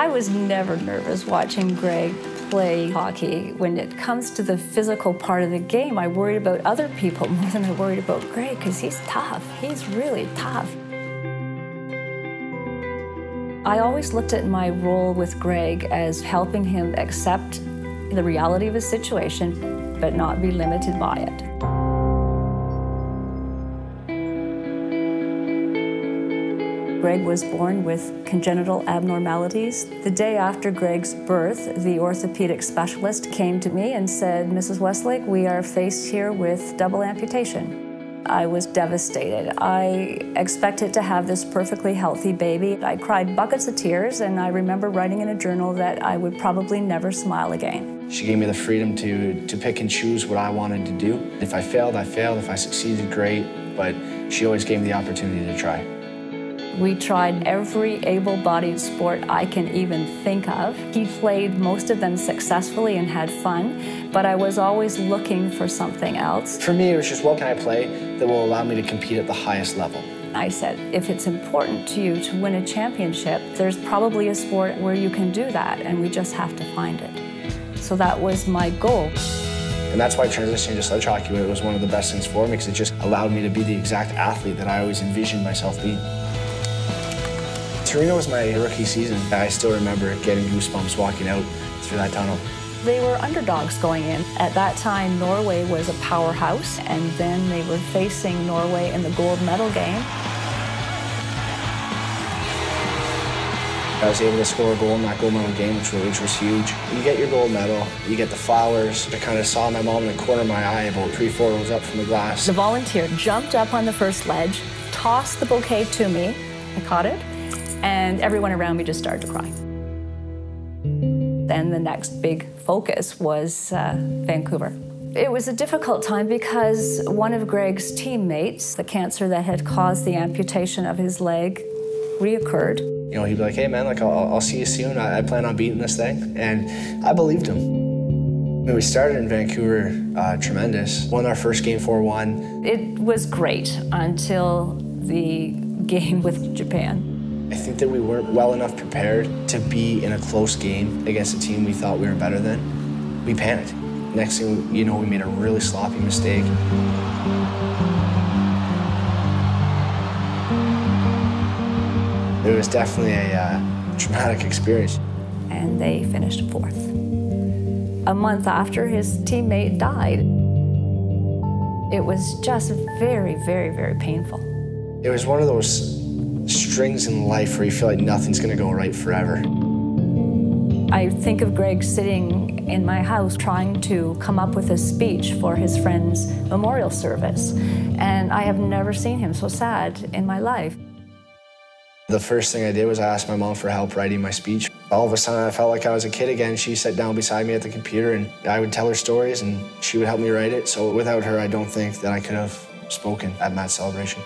I was never nervous watching Greg play hockey. When it comes to the physical part of the game, I worried about other people more than I worried about Greg, because he's tough. He's really tough. I always looked at my role with Greg as helping him accept the reality of his situation, but not be limited by it. Greg was born with congenital abnormalities. The day after Greg's birth, the orthopedic specialist came to me and said, "Mrs. Westlake, we are faced here with double amputation." I was devastated. I expected to have this perfectly healthy baby. I cried buckets of tears, and I remember writing in a journal that I would probably never smile again. She gave me the freedom to pick and choose what I wanted to do. If I failed, I failed. If I succeeded, great. But she always gave me the opportunity to try. We tried every able-bodied sport I can even think of. He played most of them successfully and had fun, but I was always looking for something else. For me, it was just, what can I play that will allow me to compete at the highest level? I said, if it's important to you to win a championship, there's probably a sport where you can do that, and we just have to find it. So that was my goal. And that's why transitioning to sledge hockey was one of the best things for me, because it just allowed me to be the exact athlete that I always envisioned myself being. Torino was my rookie season. I still remember getting goosebumps walking out through that tunnel. They were underdogs going in. At that time, Norway was a powerhouse, and then they were facing Norway in the gold medal game. I was able to score a goal in that gold medal game, which was huge. You get your gold medal, you get the flowers. I kind of saw my mom in the corner of my eye about 3-4 rows up from the glass. The volunteer jumped up on the first ledge, tossed the bouquet to me. I caught it, and everyone around me just started to cry. Then the next big focus was Vancouver. It was a difficult time because one of Greg's teammates, the cancer that had caused the amputation of his leg, reoccurred. You know, he'd be like, "Hey man, like I'll see you soon. I plan on beating this thing," and I believed him. When we started in Vancouver, tremendous. Won our first game 4-1. It was great until the game with Japan. I think that we weren't well enough prepared to be in a close game against a team we thought we were better than. We panicked. Next thing you know, we made a really sloppy mistake. It was definitely a traumatic experience. And they finished fourth. A month after his teammate died, it was just very, very, very painful. It was one of those strings in life where you feel like nothing's gonna go right forever. I think of Greg sitting in my house trying to come up with a speech for his friend's memorial service, and I have never seen him so sad in my life. The first thing I did was I asked my mom for help writing my speech. All of a sudden I felt like I was a kid again. She sat down beside me at the computer and I would tell her stories and she would help me write it. So without her, I don't think that I could have spoken at Matt's celebration.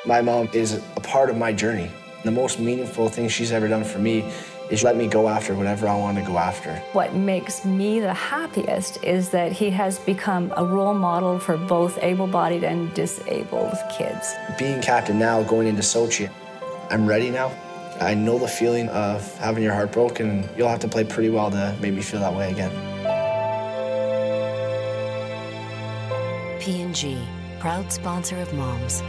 My mom is a part of my journey. The most meaningful thing she's ever done for me is let me go after whatever I want to go after. What makes me the happiest is that he has become a role model for both able-bodied and disabled kids. Being captain now, going into Sochi, I'm ready now. I know the feeling of having your heart broken, and you'll have to play pretty well to make me feel that way again. P&G, proud sponsor of moms.